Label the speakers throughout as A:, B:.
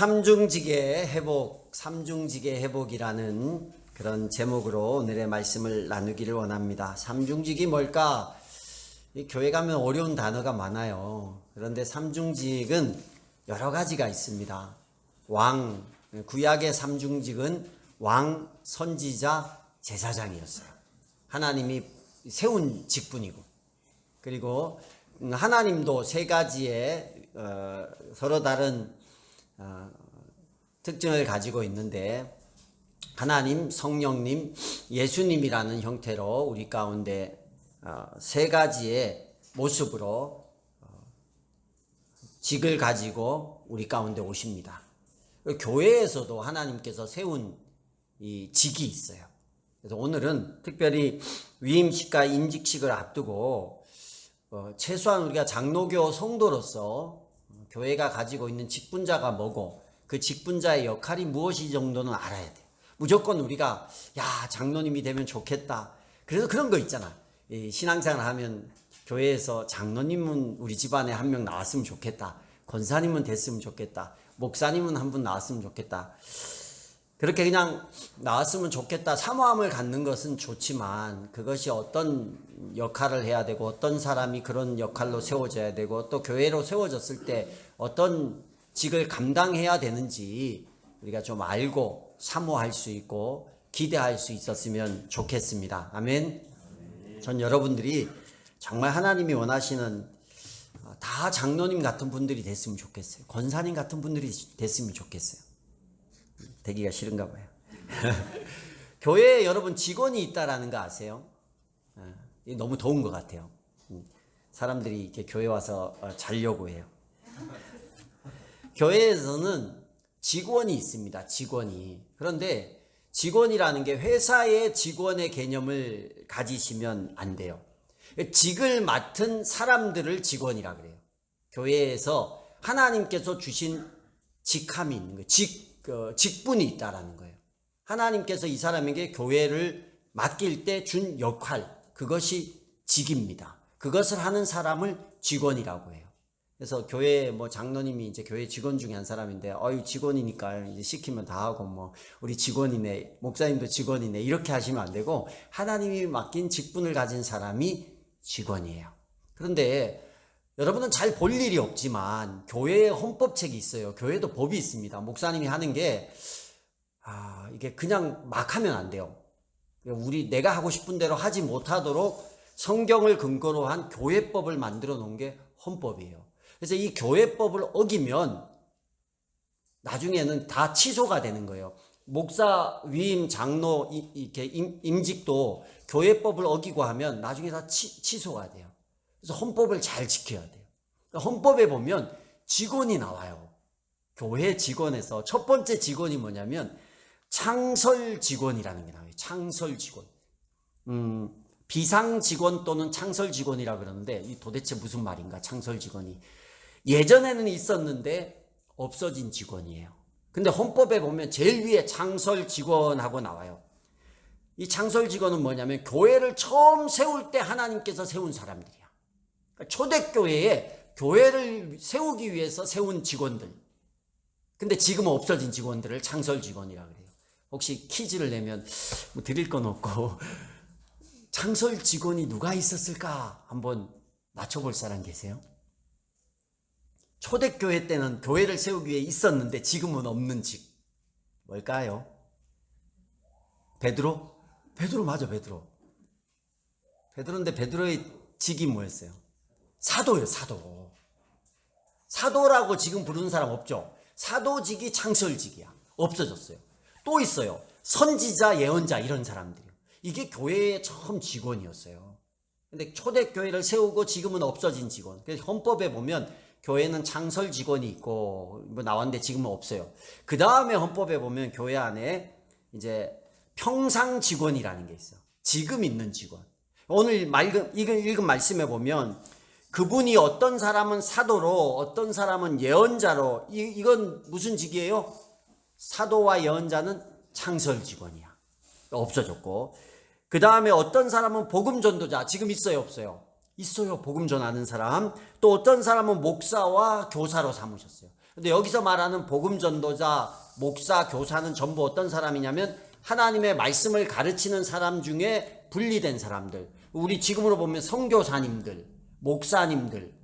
A: 삼중직의 회복, 삼중직의 회복이라는 그런 제목으로 오늘의 말씀을 나누기를 원합니다. 삼중직이 뭘까? 이 교회 가면 어려운 단어가 많아요. 그런데 삼중직은 여러 가지가 있습니다. 왕, 구약의 삼중직은 왕, 선지자, 제사장이었어요. 하나님이 세운 직분이고, 그리고 하나님도 세 가지의 서로 다른 특징을 가지고 있는데, 하나님, 성령님, 예수님이라는 형태로 우리 가운데 세 가지의 모습으로 직을 가지고 우리 가운데 오십니다. 교회에서도 하나님께서 세운 이 직이 있어요. 그래서 오늘은 특별히 위임식과 임직식을 앞두고 최소한 우리가 장로교 성도로서 교회가 가지고 있는 직분자가 뭐고 그 직분자의 역할이 무엇이 정도는 알아야 돼요. 무조건 우리가 장로님이 되면 좋겠다. 그래서 그런 거 있잖아. 신앙생활 하면 교회에서 장로님은 우리 집안에 한 명 나왔으면 좋겠다. 권사님은 됐으면 좋겠다. 목사님은 한 분 나왔으면 좋겠다. 그렇게 그냥 나왔으면 좋겠다 사모함을 갖는 것은 좋지만, 그것이 어떤 역할을 해야 되고 어떤 사람이 그런 역할로 세워져야 되고 또 교회로 세워졌을 때 어떤 직을 감당해야 되는지 우리가 좀 알고 사모할 수 있고 기대할 수 있었으면 좋겠습니다. 아멘. 전 여러분들이 정말 하나님이 원하시는 다 장로님 같은 분들이 됐으면 좋겠어요. 권사님 같은 분들이 됐으면 좋겠어요. 되기가 싫은가 봐요. 교회에 여러분 직원이 있다라는 거 아세요? 너무 더운 것 같아요. 사람들이 이렇게 교회 와서 자려고 해요. 교회에서는 직원이 있습니다. 직원이. 그런데 직원이라는 게 회사의 직원의 개념을 가지시면 안 돼요. 직을 맡은 사람들을 직원이라 그래요. 교회에서 하나님께서 주신 직함이 있는 거예요. 직분이 있다라는 거예요. 하나님께서 이 사람에게 교회를 맡길 때 준 역할, 그것이 직입니다. 그것을 하는 사람을 직원이라고 해요. 그래서 교회 장로님이 이제 교회 직원 중에 한 사람인데, 직원이니까 이제 시키면 다 하고 우리 직원이네, 목사님도 직원이네, 이렇게 하시면 안 되고 하나님이 맡긴 직분을 가진 사람이 직원이에요. 그런데 여러분은 잘 볼 일이 없지만 교회에 헌법책이 있어요. 교회도 법이 있습니다. 목사님이 하는 게 이게 그냥 막 하면 안 돼요. 내가 하고 싶은 대로 하지 못하도록 성경을 근거로 한 교회법을 만들어 놓은 게 헌법이에요. 그래서 이 교회법을 어기면 나중에는 다 취소가 되는 거예요. 목사, 위임, 장로, 이렇게 임직도 교회법을 어기고 하면 나중에 다 취소가 돼요. 그래서 헌법을 잘 지켜야 돼요. 헌법에 보면 직원이 나와요. 교회 직원에서 첫 번째 직원이 뭐냐면 창설 직원이라는 게 나와요. 창설 직원. 비상 직원 또는 창설 직원이라 그러는데 이 도대체 무슨 말인가? 창설 직원이 예전에는 있었는데 없어진 직원이에요. 근데 헌법에 보면 제일 위에 창설 직원하고 나와요. 이 창설 직원은 뭐냐면 교회를 처음 세울 때 하나님께서 세운 사람들이야. 초대교회에 교회를 세우기 위해서 세운 직원들. 근데 지금은 없어진 직원들을 창설 직원이라 그래요. 혹시 퀴즈를 내면 드릴 건 없고 창설 직원이 누가 있었을까 한번 맞춰볼 사람 계세요? 초대교회 때는 교회를 세우기 위해 있었는데 지금은 없는 직. 뭘까요? 베드로? 베드로 맞아, 베드로. 베드로인데 베드로의 직이 뭐였어요? 사도예요, 사도. 사도라고 지금 부르는 사람 없죠? 사도직이 창설직이야. 없어졌어요. 또 있어요. 선지자, 예언자, 이런 사람들이요. 이게 교회의 처음 직원이었어요. 근데 초대교회를 세우고 지금은 없어진 직원. 그래서 헌법에 보면 교회는 창설 직원이 있고 나왔는데 지금은 없어요. 그 다음에 헌법에 보면 교회 안에 이제 평상 직원이라는 게 있어요. 지금 있는 직원. 오늘 읽은 말씀에 보면 그분이 어떤 사람은 사도로 어떤 사람은 예언자로, 이건 무슨 직이에요? 사도와 예언자는 창설 직원이야. 없어졌고, 그 다음에 어떤 사람은 복음 전도자, 지금 있어요, 없어요? 있어요. 복음 전하는 사람. 또 어떤 사람은 목사와 교사로 삼으셨어요. 근데 여기서 말하는 복음 전도자, 목사, 교사는 전부 어떤 사람이냐면 하나님의 말씀을 가르치는 사람 중에 분리된 사람들. 우리 지금으로 보면 선교사님들, 목사님들,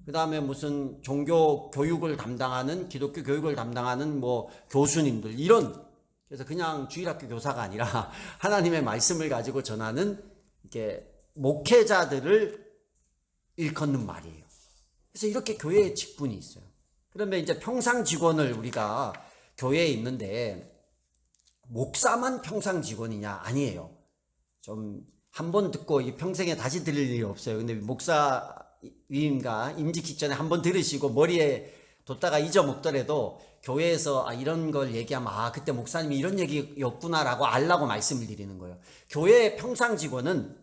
A: 그 다음에 무슨 종교 교육을 담당하는, 기독교 교육을 담당하는 뭐 교수님들, 이런. 그래서 그냥 주일학교 교사가 아니라 하나님의 말씀을 가지고 전하는 이렇게 목회자들을 일컫는 말이에요. 그래서 이렇게 교회에 직분이 있어요. 그러면 이제 평상 직원을 우리가 교회에 있는데 목사만 평상 직원이냐? 아니에요. 좀 한 번 듣고 이 평생에 다시 들을 일이 없어요. 근데 목사 위임과 임직식 전에 한 번 들으시고 머리에 뒀다가 잊어먹더라도 교회에서 이런 걸 얘기하면 그때 목사님이 이런 얘기였구나라고 알라고 말씀을 드리는 거예요. 교회의 평상 직원은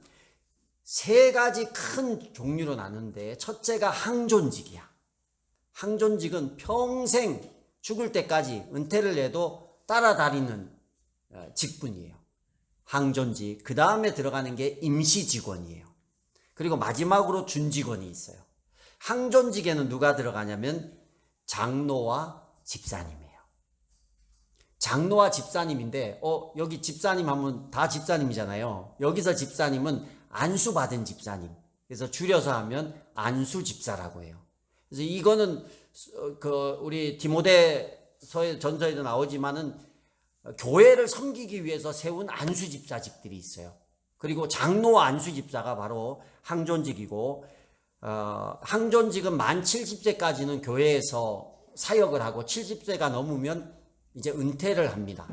A: 세 가지 큰 종류로 나누는데 첫째가 항존직이야. 항존직은 평생 죽을 때까지 은퇴를 해도 따라다니는 직분이에요. 항존직. 그 다음에 들어가는 게 임시직원이에요. 그리고 마지막으로 준직원이 있어요. 항존직에는 누가 들어가냐면 장로와 집사님이에요. 장로와 집사님인데 여기 집사님 하면 다 집사님이잖아요. 여기서 집사님은 안수받은 집사님. 그래서 줄여서 하면 안수집사라고 해요. 그래서 이거는 우리 디모데 전서에도 나오지만은 교회를 섬기기 위해서 세운 안수집사직들이 있어요. 그리고 장로와 안수집사가 바로 항존직이고, 항존직은 만 70세까지는 교회에서 사역을 하고 70세가 넘으면 이제 은퇴를 합니다.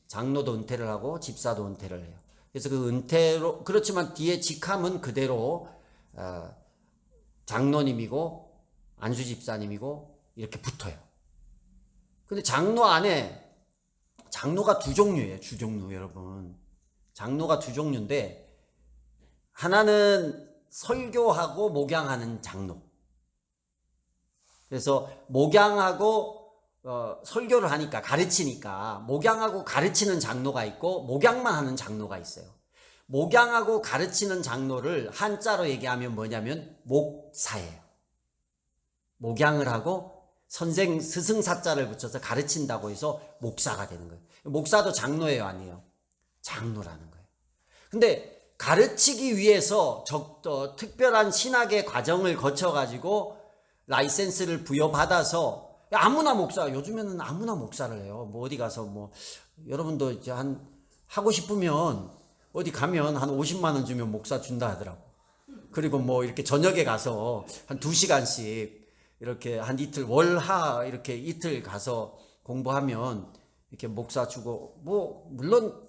A: 장로도 은퇴를 하고 집사도 은퇴를 해요. 그래서 그 은퇴로, 그렇지만 뒤에 직함은 그대로 장로님이고 안수집사님이고 이렇게 붙어요. 근데 장로 안에 장로가 두 종류예요. 주종류 여러분. 장로가 두 종류인데 하나는 설교하고 목양하는 장로. 그래서 목양하고 설교를 하니까 가르치니까 목양하고 가르치는 장로가 있고 목양만 하는 장로가 있어요. 목양하고 가르치는 장로를 한자로 얘기하면 뭐냐면 목사예요. 목양을 하고 스승사자를 붙여서 가르친다고 해서 목사가 되는 거예요. 목사도 장로예요, 아니에요? 장로라는 거예요. 근데 가르치기 위해서 특별한 신학의 과정을 거쳐가지고 라이센스를 부여받아서 아무나 목사, 요즘에는 아무나 목사를 해요. 뭐 어디 가서 여러분도 이제 하고 싶으면 어디 가면 한 50만 원 주면 목사 준다 하더라고. 그리고 이렇게 저녁에 가서 한 2시간씩 이렇게 한 이틀 월하 이렇게 이틀 가서 공부하면 이렇게 목사 주고 물론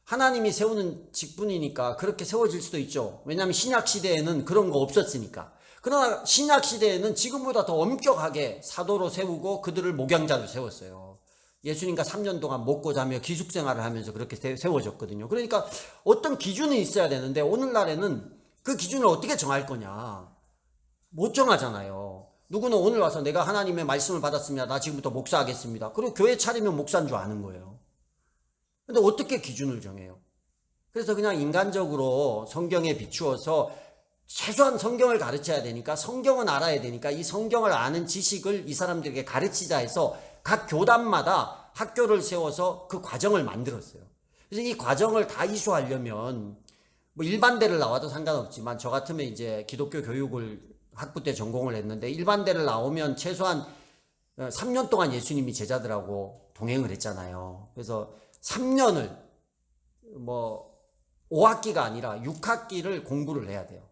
A: 하나님이 세우는 직분이니까 그렇게 세워질 수도 있죠. 왜냐하면 신약 시대에는 그런 거 없었으니까. 그러나 신약 시대에는 지금보다 더 엄격하게 사도로 세우고 그들을 목양자로 세웠어요. 예수님과 3년 동안 먹고 자며 기숙생활을 하면서 그렇게 세워졌거든요. 그러니까 어떤 기준이 있어야 되는데 오늘날에는 그 기준을 어떻게 정할 거냐? 못 정하잖아요. 누구는 오늘 와서 내가 하나님의 말씀을 받았습니다. 나 지금부터 목사하겠습니다. 그리고 교회 차리면 목사인 줄 아는 거예요. 근데 어떻게 기준을 정해요? 그래서 그냥 인간적으로 성경에 비추어서 최소한 성경을 가르쳐야 되니까 성경은 알아야 되니까 이 성경을 아는 지식을 이 사람들에게 가르치자 해서 각 교단마다 학교를 세워서 그 과정을 만들었어요. 그래서 이 과정을 다 이수하려면 일반대를 나와도 상관없지만 저 같으면 이제 기독교 교육을 학부 때 전공을 했는데 일반대를 나오면 최소한 3년 동안 예수님이 제자들하고 동행을 했잖아요. 그래서 3년을 5학기가 아니라 6학기를 공부를 해야 돼요.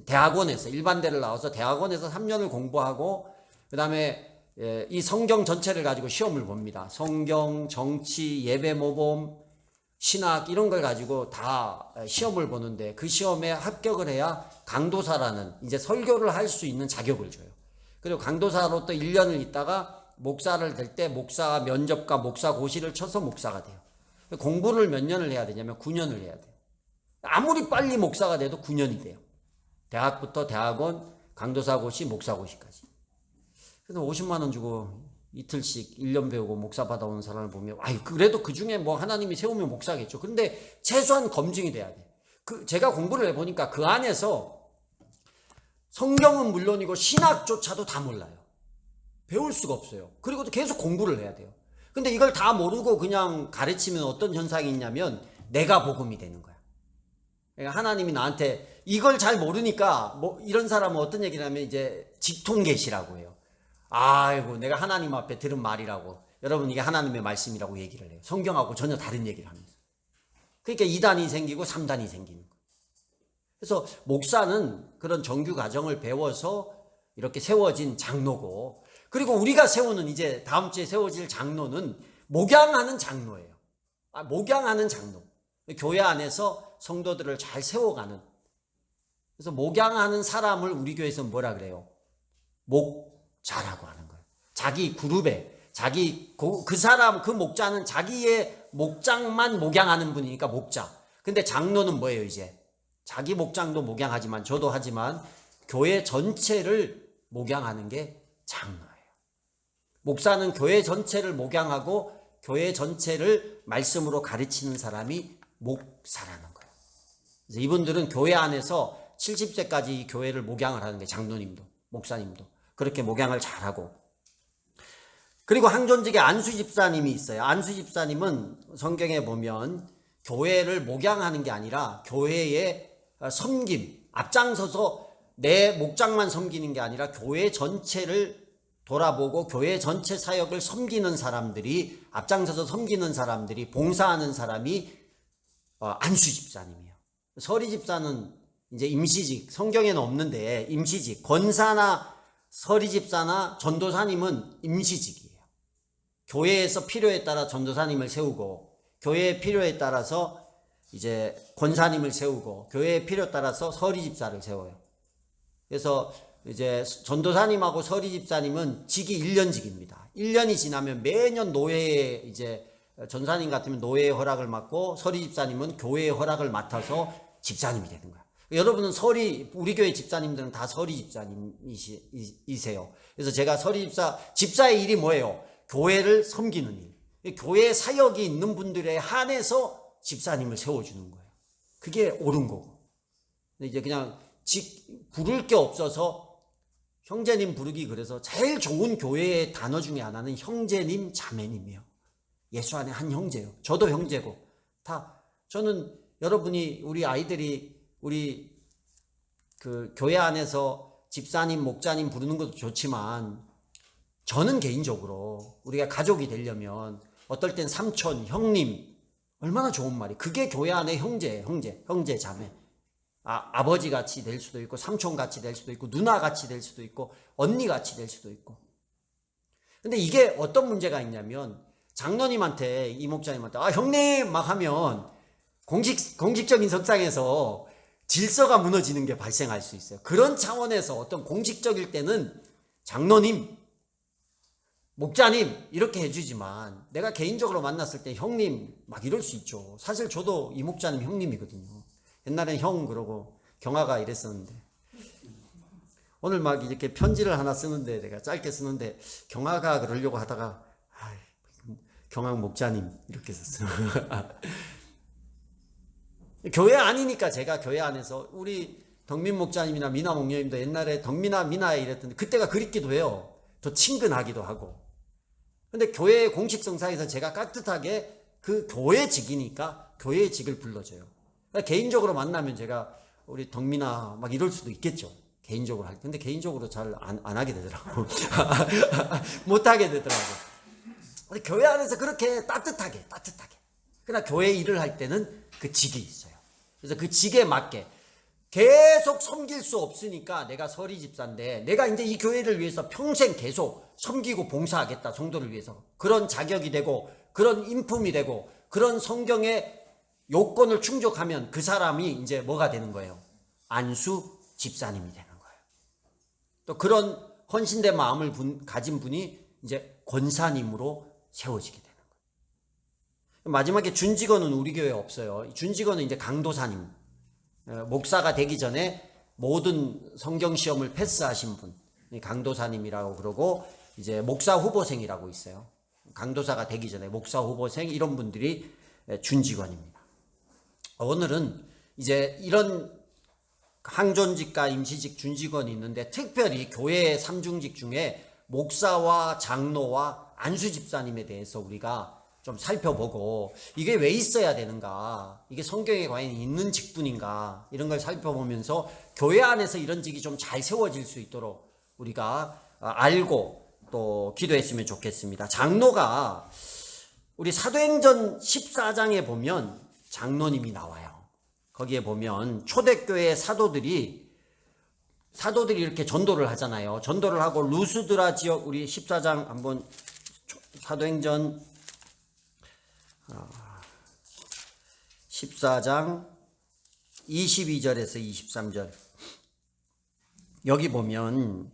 A: 대학원에서 일반대를 나와서 대학원에서 3년을 공부하고 그 다음에 이 성경 전체를 가지고 시험을 봅니다. 성경, 정치, 예배 모범, 신학 이런 걸 가지고 다 시험을 보는데 그 시험에 합격을 해야 강도사라는 이제 설교를 할 수 있는 자격을 줘요. 그리고 강도사로 또 1년을 있다가 목사를 될 때 목사 면접과 목사 고시를 쳐서 목사가 돼요. 공부를 몇 년을 해야 되냐면 9년을 해야 돼요. 아무리 빨리 목사가 돼도 9년이 돼요. 대학부터 대학원, 강도사 고시, 목사 고시까지. 그래서 50만 원 주고 이틀씩 1년 배우고 목사 받아오는 사람을 보면 그래도 그 중에 하나님이 세우면 목사겠죠. 그런데 최소한 검증이 돼야 돼. 제가 공부를 해보니까 그 안에서 성경은 물론이고 신학조차도 다 몰라요. 배울 수가 없어요. 그리고 또 계속 공부를 해야 돼요. 근데 이걸 다 모르고 그냥 가르치면 어떤 현상이 있냐면 내가 복음이 되는 거야. 그러니까 하나님이 나한테 이걸 잘 모르니까 뭐 이런 사람은 어떤 얘기를 하면 이제 직통계시라고 해요. 아이고 내가 하나님 앞에 들은 말이라고, 여러분 이게 하나님의 말씀이라고 얘기를 해요. 성경하고 전혀 다른 얘기를 하면서. 그러니까 2단이 생기고 3단이 생기는 거예요. 그래서 목사는 그런 정규 과정을 배워서 이렇게 세워진 장로고, 그리고 우리가 세우는 이제 다음 주에 세워질 장로는 목양하는 장로예요. 목양하는 장로. 교회 안에서 성도들을 잘 세워가는. 그래서 목양하는 사람을 우리 교회에서 뭐라 그래요? 목자라고 하는 거예요. 자기 그룹에 그 사람, 그 목자는 자기의 목장만 목양하는 분이니까 목자. 근데 장로는 뭐예요? 이제 자기 목장도 목양하지만, 저도 하지만 교회 전체를 목양하는 게 장로예요. 목사는 교회 전체를 목양하고 교회 전체를 말씀으로 가르치는 사람이 목사라는 거예요. 그래서 이분들은 교회 안에서 70세까지 이 교회를 목양을 하는데, 장로님도 목사님도 그렇게 목양을 잘하고. 그리고 항존직에 안수 집사님이 있어요. 안수 집사님은 성경에 보면 교회를 목양하는 게 아니라 교회의 섬김, 앞장서서 내 목장만 섬기는 게 아니라 교회 전체를 돌아보고 교회 전체 사역을 섬기는 사람들이, 앞장서서 섬기는 사람들이, 봉사하는 사람이 안수 집사님이에요. 서리 집사는 이제 임시직, 성경에는 없는데 임시직, 권사나 서리 집사나 전도사님은 임시직이에요. 교회에서 필요에 따라 전도사님을 세우고, 교회의 필요에 따라서 이제 권사님을 세우고, 교회의 필요에 따라서 서리 집사를 세워요. 그래서 이제 전도사님하고 서리 집사님은 직이 1년직입니다. 1년이 지나면 매년 노회에, 이제 전사님 같으면 노회의 허락을 맡고, 서리 집사님은 교회의 허락을 맡아서 집사님이 되는 거야. 여러분은 우리 교회 집사님들은 다 서리 집사님이세요. 그래서 제가 서리 집사의 일이 뭐예요? 교회를 섬기는 일. 교회 사역이 있는 분들에 한해서 집사님을 세워주는 거예요. 그게 옳은 거고. 근데 이제 그냥 부를 게 없어서 형제님 부르기, 그래서 제일 좋은 교회의 단어 중에 하나는 형제님, 자매님이에요. 예수 안에 한 형제예요. 저도 형제고. 저는 여러분이, 우리 아이들이 우리 그 교회 안에서 집사님, 목자님 부르는 것도 좋지만, 저는 개인적으로 우리가 가족이 되려면 어떨 땐 삼촌, 형님, 얼마나 좋은 말이. 그게 교회 안에 형제예요. 형제, 자매. 아버지 같이 될 수도 있고, 삼촌 같이 될 수도 있고, 누나 같이 될 수도 있고, 언니 같이 될 수도 있고. 근데 이게 어떤 문제가 있냐면, 장로님한테, 이 목자님한테 형님 막 하면 공식적인 석상에서 질서가 무너지는 게 발생할 수 있어요. 그런 차원에서 어떤 공식적일 때는 장로님, 목자님 이렇게 해주지만, 내가 개인적으로 만났을 때 형님 막 이럴 수 있죠. 사실 저도 이 목자님 형님이거든요. 옛날엔 형 그러고 경아가 이랬었는데, 오늘 막 이렇게 편지를 하나 쓰는데, 내가 짧게 쓰는데 경아가 그러려고 하다가 경아 목자님 이렇게 썼어요. 교회 아니니까, 제가 교회 안에서 우리 덕민 목자님이나 미나 목녀님도 옛날에 덕민아 미나에 이랬던데, 그때가 그립기도 해요. 더 친근하기도 하고. 근데 교회 공식 성사에서 제가 깍듯하게 그 교회 직이니까 교회의 직을 불러줘요. 그러니까 개인적으로 만나면 제가 우리 덕민아 막 이럴 수도 있겠죠. 개인적으로 할 때. 근데 개인적으로 잘 안 하게 되더라고. 못 하게 되더라고. 근데 교회 안에서 그렇게 따뜻하게. 그러나 교회 일을 할 때는 그 직이 있어요. 그래서 그 직에 맞게 계속 섬길 수 없으니까, 내가 서리 집사인데 내가 이제 이 교회를 위해서 평생 계속 섬기고 봉사하겠다, 성도를 위해서. 그런 자격이 되고, 그런 인품이 되고, 그런 성경의 요건을 충족하면 그 사람이 이제 뭐가 되는 거예요? 안수 집사님이 되는 거예요. 또 그런 헌신된 마음을 가진 분이 이제 권사님으로 세워지게 되는 거예요. 마지막에 준직원은 우리 교회에 없어요. 준직원은 이제 강도사님, 목사가 되기 전에 모든 성경 시험을 패스하신 분, 강도사님이라고 그러고, 이제 목사 후보생이라고 있어요. 강도사가 되기 전에 목사 후보생, 이런 분들이 준직원입니다. 오늘은 이제 이런 항존직과 임시직, 준직원이 있는데, 특별히 교회의 삼중직 중에 목사와 장로와 안수 집사님에 대해서 우리가 좀 살펴보고 이게 왜 있어야 되는가, 이게 성경에 과연 있는 직분인가, 이런 걸 살펴보면서 교회 안에서 이런 직이 좀 잘 세워질 수 있도록 우리가 알고 또 기도했으면 좋겠습니다. 장로가 우리 사도행전 14장에 보면 장로님이 나와요. 거기에 보면 초대교회 사도들이 이렇게 전도를 하잖아요. 전도를 하고 루스드라 지역, 우리 14장 한번, 사도행전 14장 22절에서 23절, 여기 보면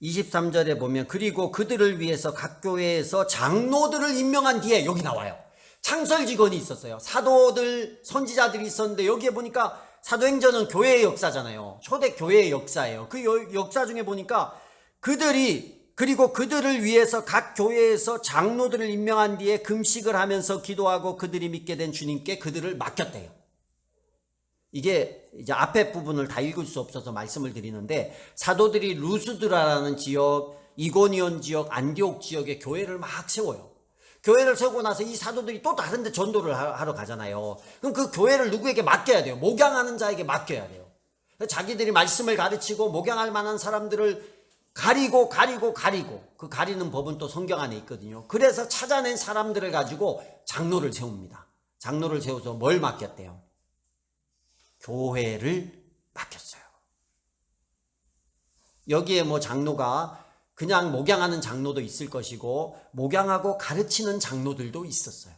A: 23절에 보면 그리고 그들을 위해서 각 교회에서 장로들을 임명한 뒤에, 여기 나와요. 창설 직원이 있었어요. 사도들, 선지자들이 있었는데 여기에 보니까 사도행전은 교회의 역사잖아요. 초대 교회의 역사예요. 그 역사 중에 보니까 그리고 그들을 위해서 각 교회에서 장로들을 임명한 뒤에 금식을 하면서 기도하고 그들이 믿게 된 주님께 그들을 맡겼대요. 이게 이제 앞에 부분을 다 읽을 수 없어서 말씀을 드리는데, 사도들이 루스드라라는 지역, 이고니온 지역, 안디옥 지역에 교회를 막 세워요. 교회를 세우고 나서 이 사도들이 또 다른 데 전도를 하러 가잖아요. 그럼 그 교회를 누구에게 맡겨야 돼요? 목양하는 자에게 맡겨야 돼요. 자기들이 말씀을 가르치고 목양할 만한 사람들을 가리고 그 가리는 법은 또 성경 안에 있거든요. 그래서 찾아낸 사람들을 가지고 장로를 세웁니다. 장로를 세워서 뭘 맡겼대요? 교회를 맡겼어요. 여기에 뭐 장로가 그냥 목양하는 장로도 있을 것이고 목양하고 가르치는 장로들도 있었어요.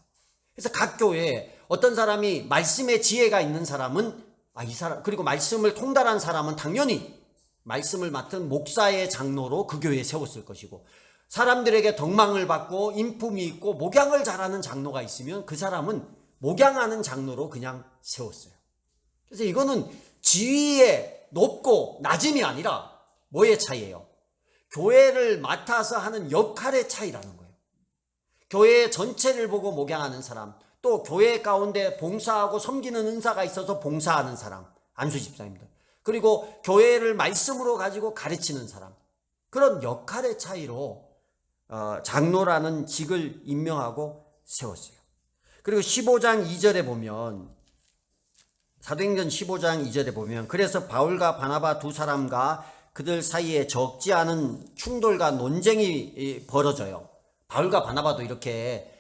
A: 그래서 각 교회에 어떤 사람이 말씀의 지혜가 있는 사람은 이 사람, 그리고 말씀을 통달한 사람은 당연히 말씀을 맡은 목사의 장로로 그 교회에 세웠을 것이고, 사람들에게 덕망을 받고 인품이 있고 목양을 잘하는 장로가 있으면 그 사람은 목양하는 장로로 그냥 세웠어요. 그래서 이거는 지위의 높고 낮음이 아니라 뭐의 차이예요? 교회를 맡아서 하는 역할의 차이라는 거예요. 교회 전체를 보고 목양하는 사람, 또 교회 가운데 봉사하고 섬기는 은사가 있어서 봉사하는 사람, 안수집사입니다. 그리고 교회를 말씀으로 가지고 가르치는 사람, 그런 역할의 차이로 장로라는 직을 임명하고 세웠어요. 그리고 15장 2절에 보면, 사도행전 15장 2절에 보면, 그래서 바울과 바나바 두 사람과 그들 사이에 적지 않은 충돌과 논쟁이 벌어져요. 바울과 바나바도 이렇게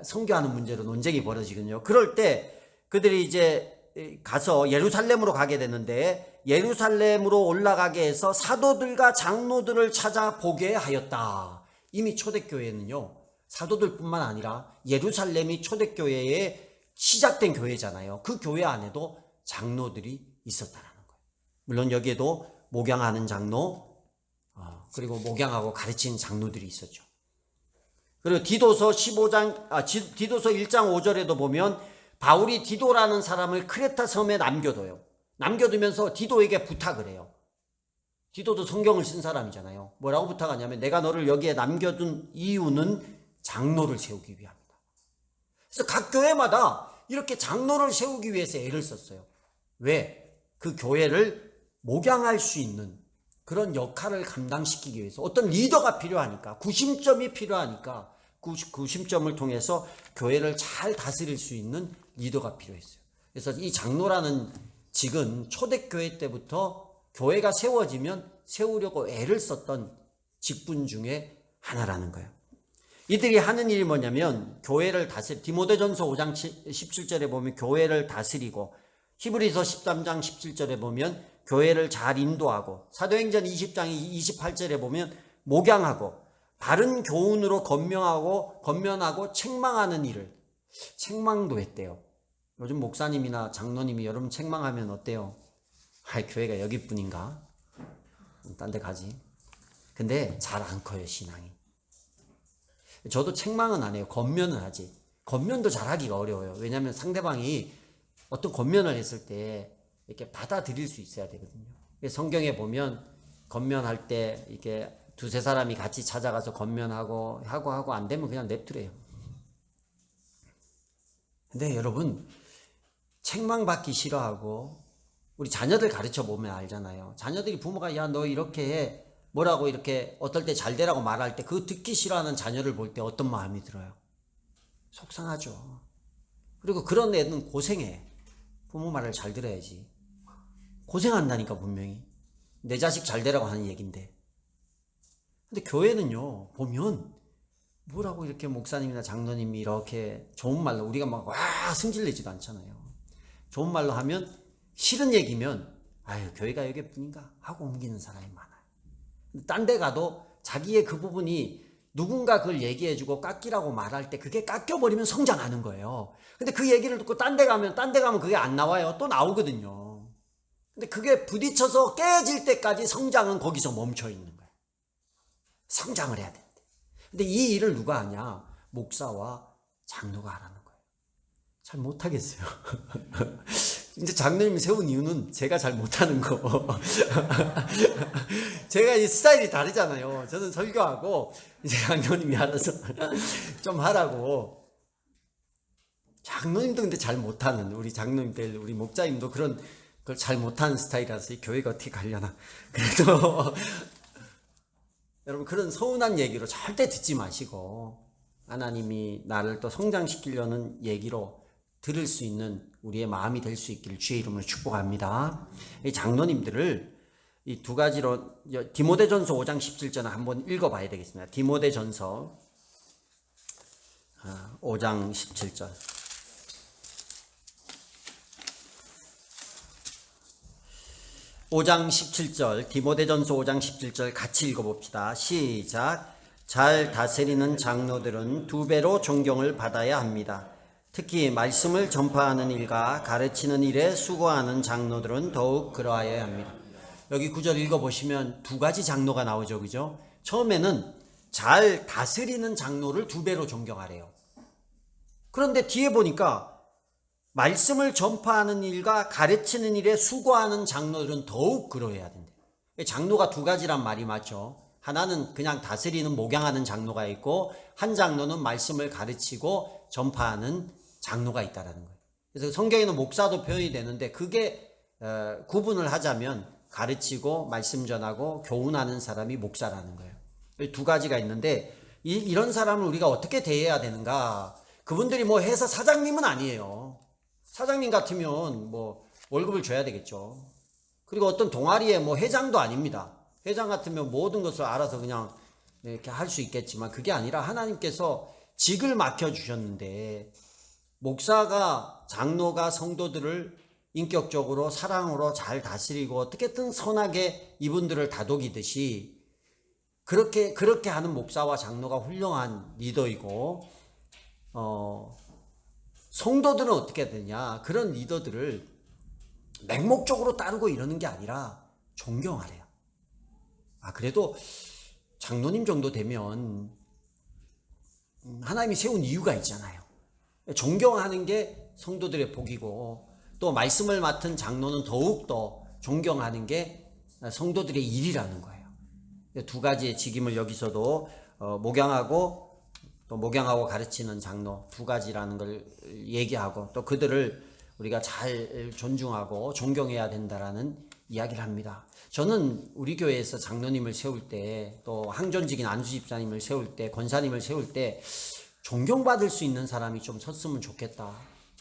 A: 선교하는 문제로 논쟁이 벌어지거든요. 그럴 때 그들이 이제 가서 예루살렘으로 가게 되는데, 예루살렘으로 올라가게 해서 사도들과 장로들을 찾아보게 하였다. 이미 초대교회는요, 사도들뿐만 아니라 예루살렘이 초대교회의 시작된 교회잖아요. 그 교회 안에도 장로들이 있었다는 거예요. 물론 여기에도 목양하는 장로, 그리고 목양하고 가르치는 장로들이 있었죠. 그리고 디도서 1장 5절에도 보면 바울이 디도라는 사람을 크레타 섬에 남겨둬요. 남겨두면서 디도에게 부탁을 해요. 디도도 성경을 쓴 사람이잖아요. 뭐라고 부탁하냐면, 내가 너를 여기에 남겨둔 이유는 장로를 세우기 위함이다. 그래서 각 교회마다 이렇게 장로를 세우기 위해서 애를 썼어요. 왜? 그 교회를 목양할 수 있는 그런 역할을 감당시키기 위해서 어떤 리더가 필요하니까, 구심점이 필요하니까, 구심점을 통해서 교회를 잘 다스릴 수 있는 리더가 필요했어요. 그래서 이 장로라는 직은 초대교회 때부터 교회가 세워지면 세우려고 애를 썼던 직분 중에 하나라는 거예요. 이들이 하는 일이 뭐냐면, 교회를 디모데전서 5장 17절에 보면 교회를 다스리고, 히브리서 13장 17절에 보면 교회를 잘 인도하고, 사도행전 20장 28절에 보면 목양하고, 바른 교훈으로 권면하고 책망하는 일을, 책망도 했대요. 요즘 목사님이나 장로님이 여러분 책망하면 어때요? 교회가 여기뿐인가? 딴 데 가지. 근데 잘 안 커요, 신앙이. 저도 책망은 안 해요. 권면은 하지. 권면도 잘하기가 어려워요. 왜냐하면 상대방이 어떤 권면을 했을 때 이렇게 받아들일 수 있어야 되거든요. 성경에 보면 권면할 때 이렇게 두세 사람이 같이 찾아가서 권면하고 하고 안 되면 그냥 냅두래요. 근데 여러분, 책망받기 싫어하고, 우리 자녀들 가르쳐 보면 알잖아요. 자녀들이 부모가 야 너 이렇게 해, 뭐라고 이렇게 어떨 때 잘 되라고 말할 때 그 듣기 싫어하는 자녀를 볼 때 어떤 마음이 들어요? 속상하죠. 그리고 그런 애는 고생해. 부모 말을 잘 들어야지. 고생한다니까 분명히. 내 자식 잘 되라고 하는 얘긴데. 근데 교회는요 보면 뭐라고 이렇게 목사님이나 장로님이 이렇게 좋은 말로 우리가 막 와 승질내지도 않잖아요. 좋은 말로 하면 싫은 얘기면 아유 교회가 여기뿐인가 하고 옮기는 사람이 많아요. 딴 데 가도 자기의 그 부분이 누군가 그걸 얘기해주고 깎이라고 말할 때 그게 깎여버리면 성장하는 거예요. 근데 그 얘기를 듣고 딴 데 가면 그게 안 나와요. 또 나오거든요. 근데 그게 부딪혀서 깨질 때까지 성장은 거기서 멈춰 있는 거예요. 성장을 해야 되는데. 근데 이 일을 누가 하냐? 목사와 장로가 하라는 거예요. 잘 못하겠어요. 이제 장로님이 세운 이유는 제가 잘 못하는 거. 제가 이 스타일이 다르잖아요. 저는 설교하고 이제 장로님이 알아서 좀 하라고. 장로님도 근데 잘 못하는 우리 장로님들, 우리 목자님도 그런 걸 잘 못하는 스타일이라서 이 교회가 어떻게 가려나. 그래도 여러분 그런 서운한 얘기로 절대 듣지 마시고 하나님이 나를 또 성장시키려는 얘기로 들을 수 있는 우리의 마음이 될 수 있기를 주의 이름으로 축복합니다. 이 장로님들을 이 두 가지로 디모데전서 5장 17절을 한번 읽어봐야 되겠습니다. 디모데전서 5장 17절. 디모데전서 5장 17절 같이 읽어봅시다. 시작. 잘 다스리는 장로들은 두 배로 존경을 받아야 합니다. 특히 말씀을 전파하는 일과 가르치는 일에 수고하는 장로들은 더욱 그러하여야 합니다. 여기 구절 읽어보시면 두 가지 장로가 나오죠. 그죠? 처음에는 잘 다스리는 장로를 두 배로 존경하래요. 그런데 뒤에 보니까 말씀을 전파하는 일과 가르치는 일에 수고하는 장로들은 더욱 그러해야 된대. 장로가 두 가지란 말이 맞죠. 하나는 그냥 다스리는 목양하는 장로가 있고 한 장로는 말씀을 가르치고 전파하는 장로가 있다라는 거예요. 그래서 성경에는 목사도 표현이 되는데 그게 구분을 하자면 가르치고 말씀 전하고 교훈하는 사람이 목사라는 거예요. 두 가지가 있는데 이런 사람을 우리가 어떻게 대해야 되는가? 그분들이 뭐 회사 사장님은 아니에요. 사장님 같으면 뭐 월급을 줘야 되겠죠. 그리고 어떤 동아리의 뭐 회장도 아닙니다. 회장 같으면 모든 것을 알아서 그냥 이렇게 할 수 있겠지만 그게 아니라 하나님께서 직을 맡겨주셨는데 목사가 장로가 성도들을 인격적으로 사랑으로 잘 다스리고 어떻게든 선하게 이분들을 다독이듯이 그렇게 하는 목사와 장로가 훌륭한 리더이고 성도들은 어떻게 되냐? 그런 리더들을 맹목적으로 따르고 이러는 게 아니라 존경하래요. 그래도 장로님 정도 되면 하나님이 세운 이유가 있잖아요. 존경하는 게 성도들의 복이고 또 말씀을 맡은 장로는 더욱더 존경하는 게 성도들의 일이라는 거예요. 두 가지의 직임을 여기서도 목양하고 또 목양하고 가르치는 장로 두 가지라는 걸 얘기하고 또 그들을 우리가 잘 존중하고 존경해야 된다라는 이야기를 합니다. 저는 우리 교회에서 장로님을 세울 때 또 항존직인 안수집사님을 세울 때 권사님을 세울 때 존경받을 수 있는 사람이 좀 섰으면 좋겠다.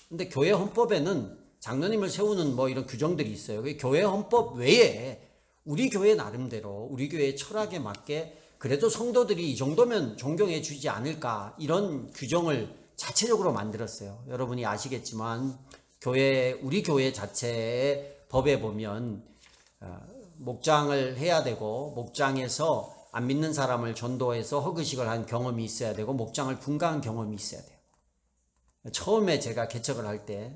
A: 근데 교회 헌법에는 장로님을 세우는 뭐 이런 규정들이 있어요. 교회 헌법 외에 우리 교회 나름대로 우리 교회의 철학에 맞게 그래도 성도들이 이 정도면 존경해 주지 않을까 이런 규정을 자체적으로 만들었어요. 여러분이 아시겠지만 우리 교회 자체의 법에 보면 목장을 해야 되고 목장에서 안 믿는 사람을 전도해서 허그식을 한 경험이 있어야 되고 목장을 분가한 경험이 있어야 돼요. 처음에 제가 개척을 할 때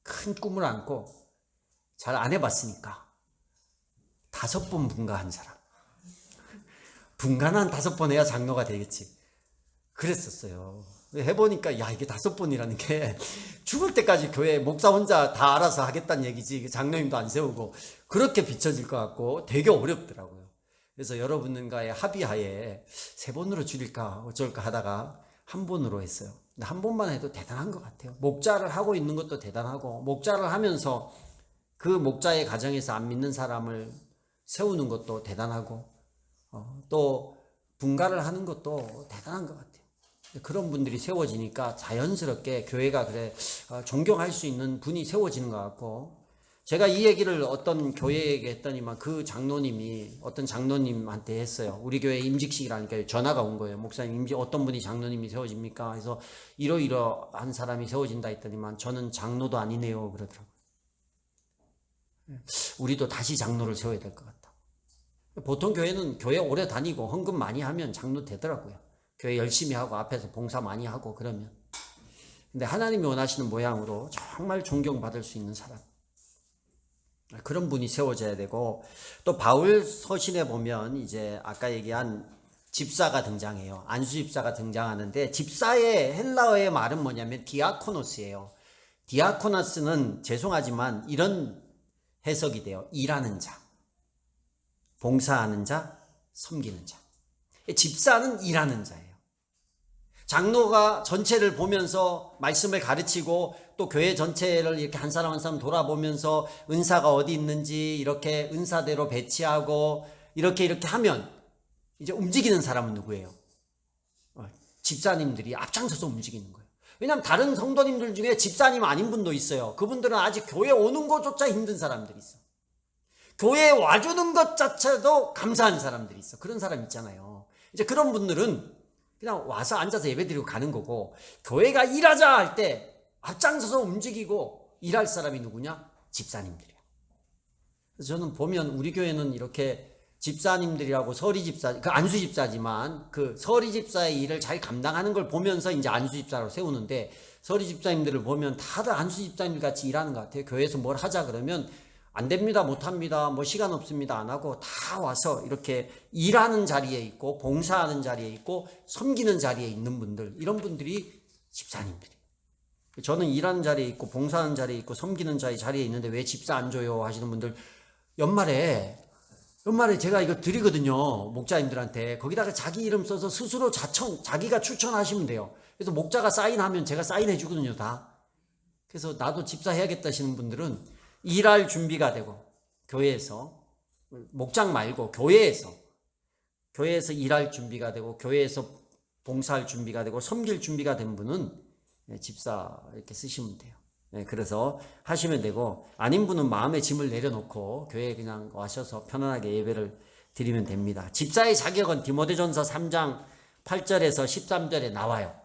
A: 큰 꿈을 안고 잘 안 해봤으니까 5번 분가한 사람. 분가는 5번 해야 장로가 되겠지. 그랬었어요. 해보니까 야 이게 5번이라는 게 죽을 때까지 교회 목사 혼자 다 알아서 하겠다는 얘기지 장로님도 안 세우고 그렇게 비춰질 것 같고 되게 어렵더라고요. 그래서 여러분과의 합의하에 3번으로 줄일까 어쩔까 하다가 1번으로 했어요. 근데 1번만 해도 대단한 것 같아요. 목자를 하고 있는 것도 대단하고 목자를 하면서 그 목자의 가정에서 안 믿는 사람을 세우는 것도 대단하고 또 분가를 하는 것도 대단한 것 같아요. 그런 분들이 세워지니까 자연스럽게 교회가 존경할 수 있는 분이 세워지는 것 같고, 제가 이 얘기를 어떤 교회에게 했더니만 그 장로님이 어떤 장로님한테 했어요. 우리 교회 임직식이라니까 전화가 온 거예요. 목사님, 어떤 분이 장로님이 세워집니까? 그래서 이러이러한 사람이 세워진다 했더니만 저는 장로도 아니네요 그러더라고요. 우리도 다시 장로를 세워야 될 것 같다. 보통 교회는 교회 오래 다니고 헌금 많이 하면 장로 되더라고요. 교회 열심히 하고 앞에서 봉사 많이 하고 그러면. 근데 하나님이 원하시는 모양으로 정말 존경받을 수 있는 사람, 그런 분이 세워져야 되고, 또 바울 서신에 보면 이제 아까 얘기한 집사가 등장해요. 안수 집사가 등장하는데, 집사의 헬라어의 말은 뭐냐면 디아코노스예요. 디아코노스는 죄송하지만 이런 해석이 돼요. 일하는 자, 봉사하는 자, 섬기는 자. 집사는 일하는 자예요. 장로가 전체를 보면서 말씀을 가르치고 또 교회 전체를 이렇게 한 사람 한 사람 돌아보면서 은사가 어디 있는지 이렇게 은사대로 배치하고 이렇게 하면 이제 움직이는 사람은 누구예요? 집사님들이 앞장서서 움직이는 거예요. 왜냐하면 다른 성도님들 중에 집사님 아닌 분도 있어요. 그분들은 아직 교회 오는 것조차 힘든 사람들이 있어. 교회에 와주는 것 자체도 감사한 사람들이 있어. 그런 사람 있잖아요. 이제 그런 분들은 그냥 와서 앉아서 예배드리고 가는 거고, 교회가 일하자 할 때 앞장서서 움직이고 일할 사람이 누구냐? 집사님들이야. 그래서 저는 보면 우리 교회는 이렇게 집사님들이라고 서리집사, 그 안수집사지만 그 서리집사의 일을 잘 감당하는 걸 보면서 이제 안수집사로 세우는데, 서리집사님들을 보면 다들 안수집사님들 같이 일하는 것 같아요. 교회에서 뭘 하자 그러면 안 됩니다, 못 합니다, 뭐 시간 없습니다 안 하고 다 와서 이렇게 일하는 자리에 있고 봉사하는 자리에 있고 섬기는 자리에 있는 분들, 이런 분들이 집사님들이에요. 저는 일하는 자리에 있고 봉사하는 자리에 있고 섬기는 자리에 있는데 왜 집사 안 줘요 하시는 분들, 연말에 제가 이거 드리거든요. 목자님들한테. 거기다가 자기 이름 써서 스스로 자기가 추천하시면 돼요. 그래서 목자가 사인하면 제가 사인해 주거든요, 다. 그래서 나도 집사 해야겠다 하시는 분들은 일할 준비가 되고, 교회에서, 목장 말고 교회에서 일할 준비가 되고, 교회에서 봉사할 준비가 되고, 섬길 준비가 된 분은 집사 이렇게 쓰시면 돼요. 그래서 하시면 되고, 아닌 분은 마음의 짐을 내려놓고 교회에 그냥 와셔서 편안하게 예배를 드리면 됩니다. 집사의 자격은 디모데전서 3장 8절에서 13절에 나와요.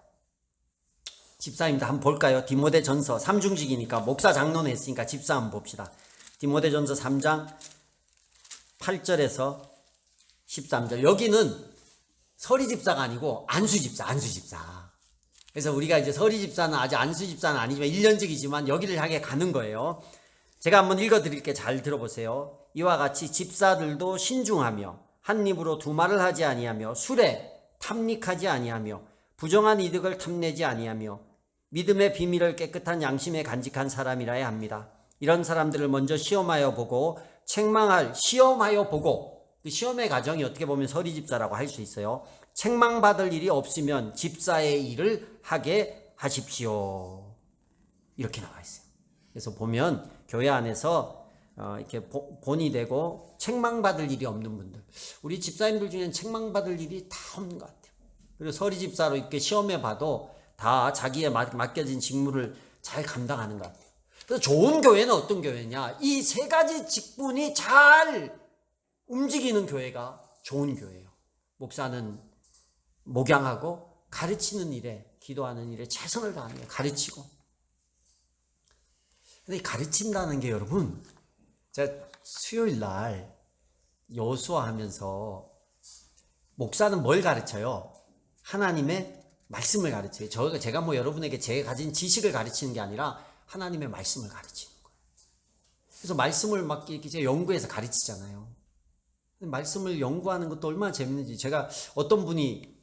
A: 집사님들 한번 볼까요? 디모데전서, 3중직이니까 목사 장로는 했으니까 집사 한번 봅시다. 디모데전서 3장 8절에서 13절. 여기는 서리집사가 아니고 안수집사. 그래서 우리가 이제 서리집사는 아직 안수집사는 아니지만 1년직이지만 여기를 향해 가는 거예요. 제가 한번 읽어드릴게. 잘 들어보세요. 이와 같이 집사들도 신중하며 한 입으로 두 말을 하지 아니하며 술에 탐닉하지 아니하며 부정한 이득을 탐내지 아니하며 믿음의 비밀을 깨끗한 양심에 간직한 사람이라야 합니다. 이런 사람들을 먼저 시험하여 보고 그 시험의 과정이 어떻게 보면 서리집사라고 할 수 있어요. 책망받을 일이 없으면 집사의 일을 하게 하십시오. 이렇게 나와 있어요. 그래서 보면 교회 안에서 이렇게 본이 되고 책망받을 일이 없는 분들, 우리 집사님들 중에는 책망받을 일이 다 없는 것 같아요. 그리고 서리집사로 이렇게 시험해 봐도 다 자기의 맡겨진 직무를 잘 감당하는 것 같아요. 그래서 좋은 교회는 어떤 교회냐? 이 세 가지 직분이 잘 움직이는 교회가 좋은 교회예요. 목사는 목양하고 가르치는 일에, 기도하는 일에 최선을 다하는 거예요. 가르치고. 근데 가르친다는 게 여러분, 제가 수요일 날 여수와 하면서 목사는 뭘 가르쳐요? 하나님의 말씀을 가르쳐요. 제가 뭐 여러분에게 제가 가진 지식을 가르치는 게 아니라 하나님의 말씀을 가르치는 거예요. 그래서 말씀을 막 이렇게 연구해서 가르치잖아요. 말씀을 연구하는 것도 얼마나 재밌는지, 제가 어떤 분이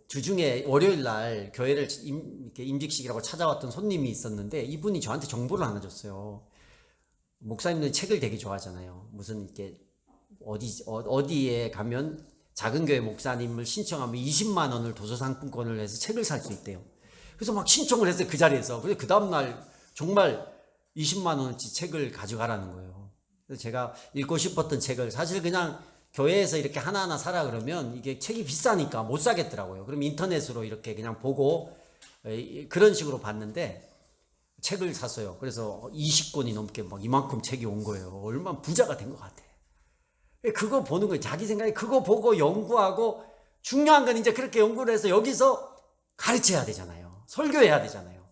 A: 주중에 월요일 날 교회를 이렇게 임직식이라고 찾아왔던 손님이 있었는데, 이분이 저한테 정보를 하나 줬어요. 목사님들이 책을 되게 좋아하잖아요. 무슨 이렇게 어디에 가면 작은 교회 목사님을 신청하면 20만 원을 도서상품권을 해서 책을 살 수 있대요. 그래서 막 신청을 했어요, 그 자리에서. 그래서 그 다음날 정말 20만 원어치 책을 가져가라는 거예요. 그래서 제가 읽고 싶었던 책을, 사실 그냥 교회에서 이렇게 하나하나 사라 그러면 이게 책이 비싸니까 못 사겠더라고요. 그럼 인터넷으로 이렇게 그냥 보고 그런 식으로 봤는데 책을 샀어요. 그래서 20권이 넘게 막 이만큼 책이 온 거예요. 얼마나 부자가 된 것 같아. 그거 보는 거예요. 자기 생각에 그거 보고 연구하고 중요한 건 이제 그렇게 연구를 해서 여기서 가르쳐야 되잖아요. 설교해야 되잖아요.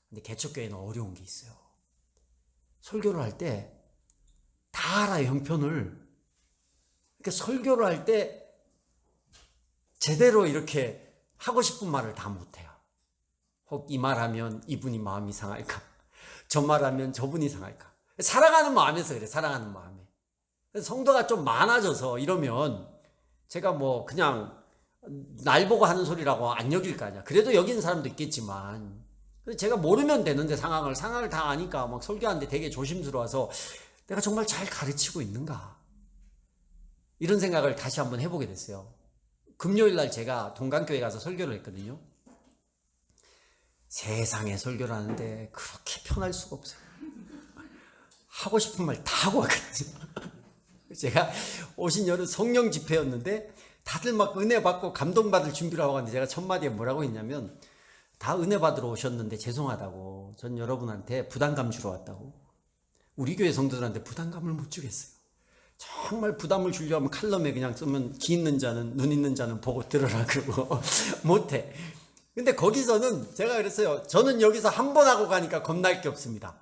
A: 근데 개척교회는 어려운 게 있어요. 설교를 할 때 다 알아요, 형편을. 그러니까 설교를 할 때 제대로 이렇게 하고 싶은 말을 다 못해요. 혹 이 말하면 이분이 마음이 상할까? 저 말하면 저분이 상할까? 사랑하는 마음에서 그래, 사랑하는 마음에. 성도가 좀 많아져서 이러면 제가 뭐 그냥 날 보고 하는 소리라고 안 여길 거 아니야. 그래도 여기는 사람도 있겠지만 제가 모르면 되는데 상황을 다 아니까 막 설교하는데 되게 조심스러워서 내가 정말 잘 가르치고 있는가? 이런 생각을 다시 한번 해보게 됐어요. 금요일 날 제가 동강교회 가서 설교를 했거든요. 세상에 설교를 하는데 그렇게 편할 수가 없어요. 하고 싶은 말 다 하고 왔거든요. 제가 오신 여름 성령 집회였는데 다들 막 은혜 받고 감동받을 준비를 하고 갔는데 제가 첫 마디에 뭐라고 했냐면 다 은혜 받으러 오셨는데 죄송하다고, 전 여러분한테 부담감 주러 왔다고. 우리 교회 성도들한테 부담감을 못 주겠어요. 정말 부담을 주려 하면 칼럼에 그냥 쓰면 귀 있는 자는, 눈 있는 자는 보고 들으라 그러고 못해. 근데 거기서는 제가 그랬어요. 저는 여기서 한 번 하고 가니까 겁날 게 없습니다.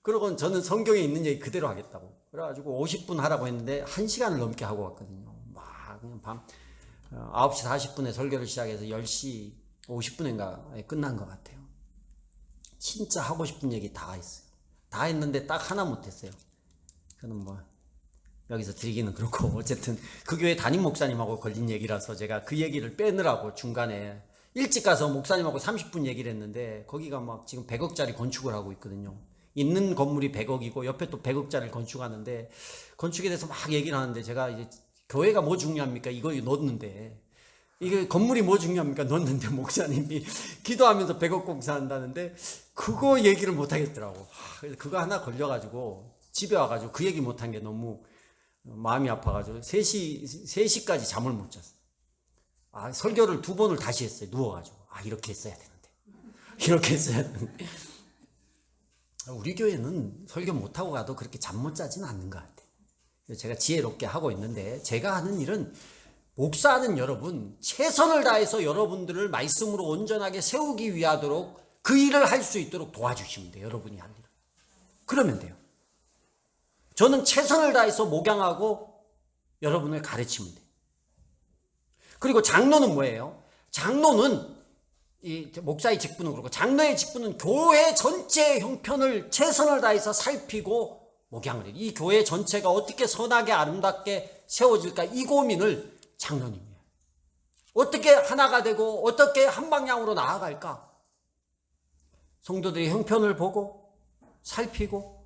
A: 그러고 저는 성경에 있는 얘기 그대로 하겠다고. 그래가지고 50분 하라고 했는데 1시간을 넘게 하고 왔거든요. 막 그냥 밤 9시 40분에 설교를 시작해서 10시 50분인가 끝난 것 같아요. 진짜 하고 싶은 얘기 다 했어요. 다 했는데 딱 하나 못했어요. 그는 뭐 여기서 드리기는 그렇고 어쨌든 그 교회 담임 목사님하고 걸린 얘기라서 제가 그 얘기를 빼느라고 중간에 일찍 가서 목사님하고 30분 얘기를 했는데 거기가 막 지금 100억짜리 건축을 하고 있거든요. 있는 건물이 100억이고 옆에 또 100억짜리 건축하는데 건축에 대해서 막 얘기를 하는데 제가 이제 교회가 뭐 중요합니까? 이거 넣었는데 이게 건물이 뭐 중요합니까? 넣었는데 목사님이 기도하면서 100억 공사한다는데 그거 얘기를 못 하겠더라고. 그래서 그거 하나 걸려가지고 집에 와가지고 그 얘기 못한 게 너무 마음이 아파가지고 3시까지 잠을 못 잤어요. 설교를 2번을 다시 했어요. 누워가지고. 이렇게 했어야 되는데. 이렇게 했어야 되는데. 우리 교회는 설교 못하고 가도 그렇게 잠 못 자지는 않는 것 같아요. 제가 지혜롭게 하고 있는데 제가 하는 일은 목사는 여러분 최선을 다해서 여러분들을 말씀으로 온전하게 세우기 위하도록 그 일을 할 수 있도록 도와주시면 돼요. 여러분이 할 일을. 그러면 돼요. 저는 최선을 다해서 목양하고 여러분을 가르치면 돼요. 그리고 장로는 뭐예요? 장로는 이 목사의 직분은 그렇고 장로의 직분은 교회 전체의 형편을 최선을 다해서 살피고 목양을 해요. 이 교회 전체가 어떻게 선하게 아름답게 세워질까 이 고민을 장로님이에요. 어떻게 하나가 되고 어떻게 한 방향으로 나아갈까? 성도들의 형편을 보고 살피고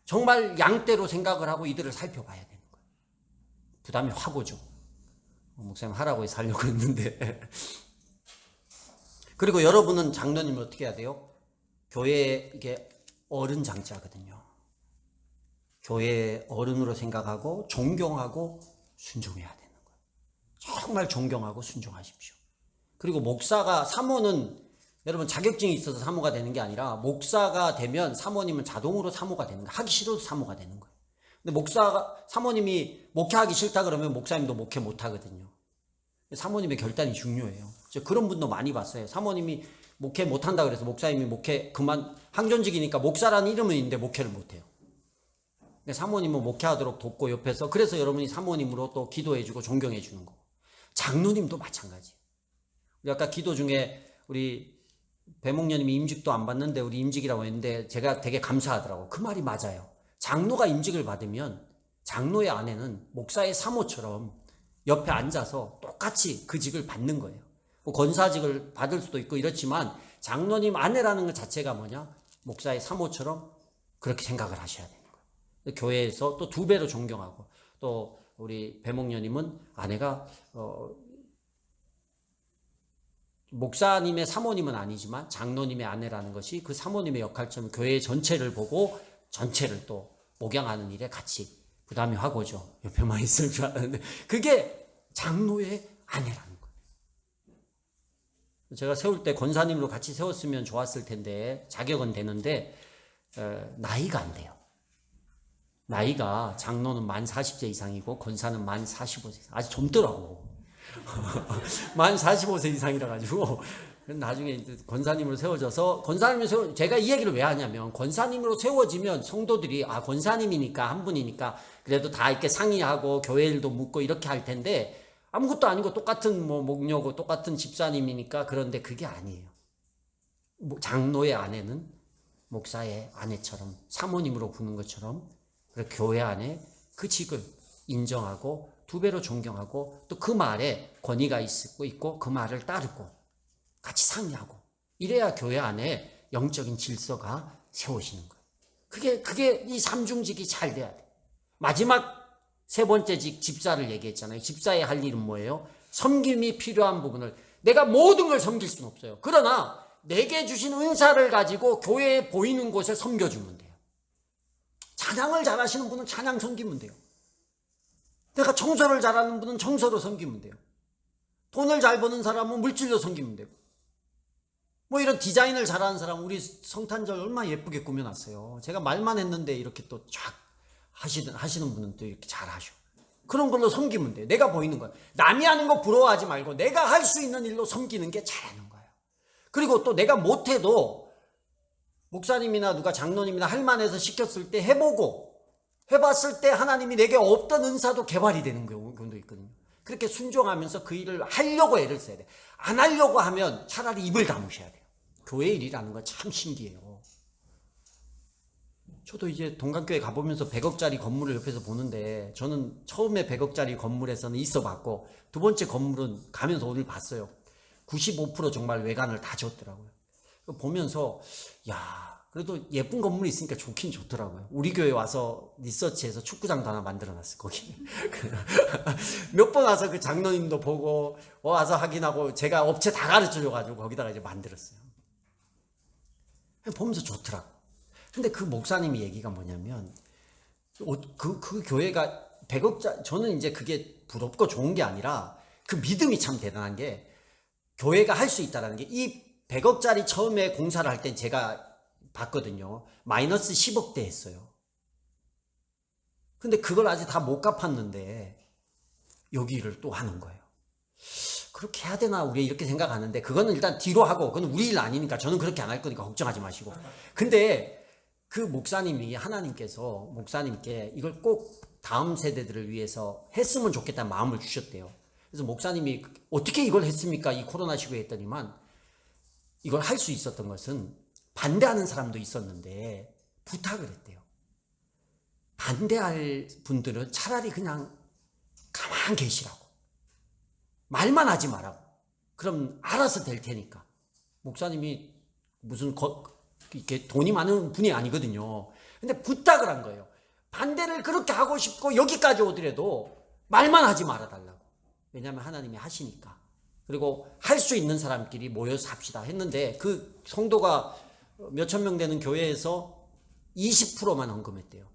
A: 정말 양대로 생각을 하고 이들을 살펴봐야 되는 거예요. 부담이 확 오죠. 목사님 하라고 해서 하려고 했는데 그리고 여러분은 장로님을 어떻게 해야 돼요? 교회에 이게 어른 장자거든요. 교회의 어른으로 생각하고 존경하고 순종해야 되는 거예요. 정말 존경하고 순종하십시오. 그리고 목사가 사모는 여러분 자격증이 있어서 사모가 되는 게 아니라 목사가 되면 사모님은 자동으로 사모가 되는 거예요. 하기 싫어도 사모가 되는 거예요. 근데 사모님이 목회하기 싫다 그러면 목사님도 목회 못 하거든요. 사모님의 결단이 중요해요. 그런 분도 많이 봤어요. 사모님이 목회 못 한다 그래서 목사님이 목회 그만 항존직이니까 목사라는 이름은 있는데 목회를 못 해요. 사모님은 목회하도록 돕고 옆에서 그래서 여러분이 사모님으로 또 기도해주고 존경해주는 거고 장로님도 마찬가지예요. 우리 아까 기도 중에 우리 배목녀님이 임직도 안 받는데 우리 임직이라고 했는데 제가 되게 감사하더라고요. 그 말이 맞아요. 장로가 임직을 받으면 장로의 아내는 목사의 사모처럼 옆에 앉아서 똑같이 그 직을 받는 거예요. 뭐 권사직을 받을 수도 있고 이렇지만 장로님 아내라는 것 자체가 뭐냐? 목사의 사모처럼 그렇게 생각을 하셔야 되는 거예요. 교회에서 또 2배로 존경하고 또 우리 배목녀님은 아내가 목사님의 사모님은 아니지만 장로님의 아내라는 것이 그 사모님의 역할처럼 교회 전체를 보고 전체를 또 목양하는 일에 같이 부담이 확 오죠. 옆에만 있을 줄 알았는데 그게 장로의 아내라는 거예요. 제가 세울 때 권사님으로 같이 세웠으면 좋았을 텐데 자격은 되는데 나이가 안 돼요. 나이가 장로는 만 40세 이상이고 권사는 만 45세 이상. 아직 젊더라고. 만 45세 이상이라 가지고 나중에 권사님으로 세워져서 제가 이 얘기를 왜 하냐면 권사님으로 세워지면 성도들이 권사님이니까 한 분이니까 그래도 다 이렇게 상의하고 교회 일도 묻고 이렇게 할 텐데 아무것도 아니고 똑같은 목녀고 똑같은 집사님이니까 그런데 그게 아니에요. 장로의 아내는 목사의 아내처럼 사모님으로 부는 것처럼 교회 안에 그 직을 인정하고 두 배로 존경하고 또 그 말에 권위가 있고 그 말을 따르고 같이 상의하고 이래야 교회 안에 영적인 질서가 세워지는 거예요. 그게 이 삼중직이 잘 돼야 돼. 마지막 세 번째 직 집사를 얘기했잖아요. 집사의 할 일은 뭐예요? 섬김이 필요한 부분을 내가 모든 걸 섬길 수는 없어요. 그러나 내게 주신 은사를 가지고 교회에 보이는 곳에 섬겨주면 돼요. 찬양을 잘하시는 분은 찬양 섬기면 돼요. 내가 청소를 잘하는 분은 청소로 섬기면 돼요. 돈을 잘 버는 사람은 물질로 섬기면 되고 이런 디자인을 잘하는 사람 우리 성탄절 얼마나 예쁘게 꾸며놨어요. 제가 말만 했는데 이렇게 또 쫙 하시는 분은 또 이렇게 잘 하셔. 그런 걸로 섬기면 돼요. 내가 보이는 거야. 남이 하는 거 부러워하지 말고 내가 할 수 있는 일로 섬기는 게 잘하는 거예요. 그리고 또 내가 못해도 목사님이나 누가 장로님이나 할 만해서 시켰을 때 해봤을 때 하나님이 내게 없던 은사도 개발이 되는 경우도 있거든요. 그렇게 순종하면서 그 일을 하려고 애를 써야 돼. 안 하려고 하면 차라리 입을 다무셔야 돼요. 교회 일이라는 건 참 신기해요. 저도 이제 동강교회 가보면서 100억짜리 건물을 옆에서 보는데 저는 처음에 100억짜리 건물에서는 있어봤고 두 번째 건물은 가면서 오늘 봤어요. 95% 정말 외관을 다 지었더라고요. 보면서 그래도 예쁜 건물이 있으니까 좋긴 좋더라고요. 우리 교회 와서 리서치해서 축구장도 하나 만들어놨어요. 거기 몇 번 와서 그 장로님도 보고 와서 확인하고 제가 업체 다 가르쳐줘가지고 거기다가 이제 만들었어요. 보면서 좋더라고. 근데 그 목사님이 얘기가 뭐냐면 그 교회가 100억짜리 저는 이제 그게 부럽고 좋은 게 아니라 그 믿음이 참 대단한 게 교회가 할 수 있다는 게 이 100억짜리 처음에 공사를 할 땐 제가 봤거든요. 마이너스 10억대 했어요. 근데 그걸 아직 다 못 갚았는데 여기를 또 하는 거예요. 그렇게 해야 되나 우리 이렇게 생각하는데 그거는 일단 뒤로 하고 그건 우리 일 아니니까 저는 그렇게 안 할 거니까 걱정하지 마시고. 근데 그 목사님이 하나님께서 목사님께 이걸 꼭 다음 세대들을 위해서 했으면 좋겠다는 마음을 주셨대요. 그래서 목사님이 어떻게 이걸 했습니까? 이 코로나 시국에 했더니만 이걸 할 수 있었던 것은 반대하는 사람도 있었는데 부탁을 했대요. 반대할 분들은 차라리 그냥 가만 계시라고. 말만 하지 말라고. 그럼 알아서 될 테니까. 목사님이 무슨 이렇게 돈이 많은 분이 아니거든요. 근데 부탁을 한 거예요. 반대를 그렇게 하고 싶고 여기까지 오더라도 말만 하지 말아달라고. 왜냐하면 하나님이 하시니까. 그리고 할 수 있는 사람끼리 모여서 합시다 했는데 그 성도가 몇천 명 되는 교회에서 20%만 헌금했대요.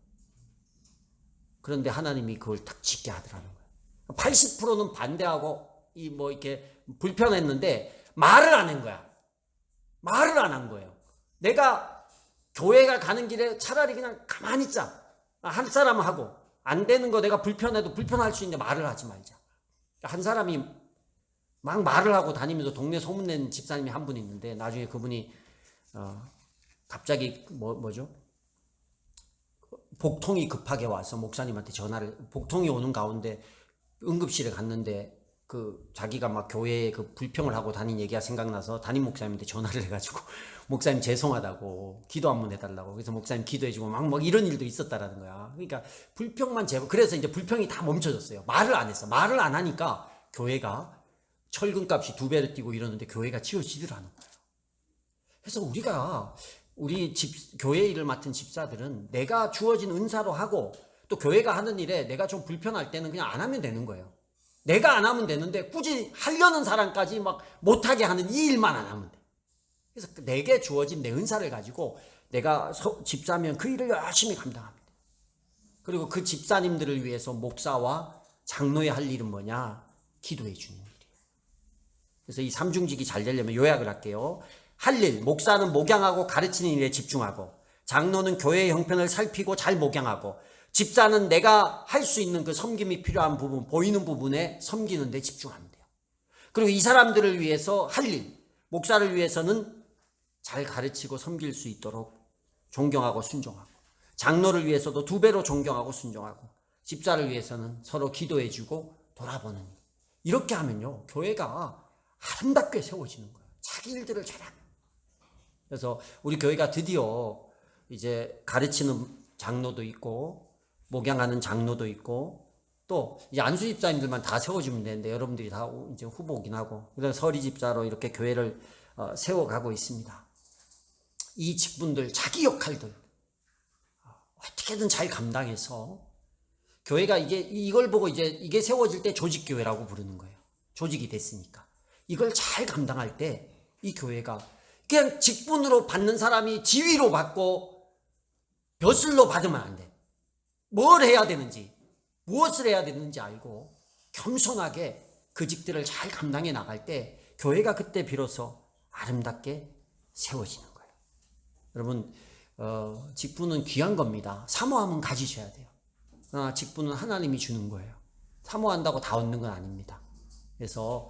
A: 그런데 하나님이 그걸 탁 짓게 하더라는 거예요. 80%는 반대하고 이렇게 불편했는데 말을 안 한 거야. 말을 안 한 거예요. 내가 교회가 가는 길에 차라리 그냥 가만히 있자. 한 사람은 하고 안 되는 거 내가 불편해도 불편할 수 있는데 말을 하지 말자. 한 사람이 막 말을 하고 다니면서 동네 소문낸 집사님이 한 분 있는데 나중에 그분이 갑자기 뭐죠? 복통이 급하게 와서 목사님한테 복통이 오는 가운데 응급실에 갔는데 자기가 막 교회에 불평을 하고 다닌 얘기가 생각나서 담임 목사님한테 전화를 해가지고 목사님 죄송하다고 기도 한번 해달라고. 그래서 목사님 기도해주고 막 이런 일도 있었다라는 거야. 그러니까 불평만 그래서 이제 불평이 다 멈춰졌어요. 말을 안 했어. 말을 안 하니까 교회가 철근값이 2배로 뛰고 이러는데 교회가 치워지더라는 거예요. 그래서 우리 교회 일을 맡은 집사들은 내가 주어진 은사로 하고 또 교회가 하는 일에 내가 좀 불편할 때는 그냥 안 하면 되는 거예요. 내가 안 하면 되는데 굳이 하려는 사람까지 막 못하게 하는 이 일만 안 하면 돼. 그래서 내게 주어진 내 은사를 가지고 내가 집사면 그 일을 열심히 감당합니다. 그리고 그 집사님들을 위해서 목사와 장로의 할 일은 뭐냐? 기도해 주는 일이에요. 그래서 이 삼중직이 잘 되려면 요약을 할게요. 할 일, 목사는 목양하고 가르치는 일에 집중하고, 장로는 교회의 형편을 살피고 잘 목양하고, 집사는 내가 할 수 있는 그 섬김이 필요한 부분, 보이는 부분에 섬기는 데 집중하면 돼요. 그리고 이 사람들을 위해서 할 일, 목사를 위해서는 잘 가르치고 섬길 수 있도록 존경하고 순종하고, 장로를 위해서도 2배로 존경하고 순종하고, 집사를 위해서는 서로 기도해주고 돌아보는 일. 이렇게 하면요, 교회가 아름답게 세워지는 거예요. 자기 일들을 잘하면. 그래서 우리 교회가 드디어 이제 가르치는 장로도 있고, 목양하는 장로도 있고, 또 이제 안수 집사님들만 다 세워주면 되는데 여러분들이 다 이제 후보긴 하고, 그래서 서리 집사로 이렇게 교회를 세워가고 있습니다. 이 직분들, 자기 역할들 어떻게든 잘 감당해서 교회가 이걸 보고 이게 세워질 때 조직교회라고 부르는 거예요. 조직이 됐으니까. 이걸 잘 감당할 때 이 교회가 그냥 직분으로 받는 사람이 지위로 받고 벼슬로 받으면 안 돼. 뭘 해야 되는지, 무엇을 해야 되는지 알고 겸손하게 그 직들을 잘 감당해 나갈 때 교회가 그때 비로소 아름답게 세워지는 거예요. 여러분, 직분은 귀한 겁니다. 사모하면 가지셔야 돼요. 그러나 직분은 하나님이 주는 거예요. 사모한다고 다 얻는 건 아닙니다. 그래서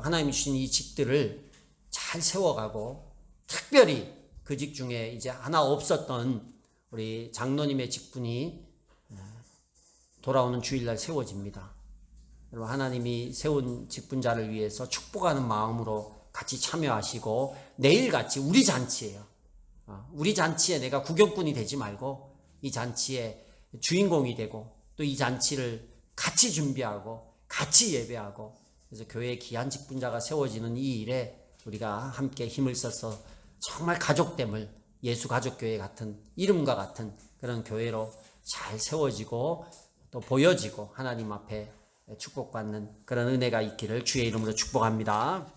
A: 하나님이 주신 이 직들을 잘 세워가고, 특별히 그 직 중에 이제 하나 없었던 우리 장로님의 직분이 돌아오는 주일날 세워집니다. 여러분, 하나님이 세운 직분자를 위해서 축복하는 마음으로 같이 참여하시고, 내일같이 우리 잔치예요. 우리 잔치에 내가 구경꾼이 되지 말고 이 잔치의 주인공이 되고, 또 이 잔치를 같이 준비하고 같이 예배하고, 그래서 교회의 귀한 직분자가 세워지는 이 일에 우리가 함께 힘을 써서 정말 가족됨을, 예수 가족교회 같은, 이름과 같은 그런 교회로 잘 세워지고 또 보여지고 하나님 앞에 축복받는 그런 은혜가 있기를 주의 이름으로 축복합니다.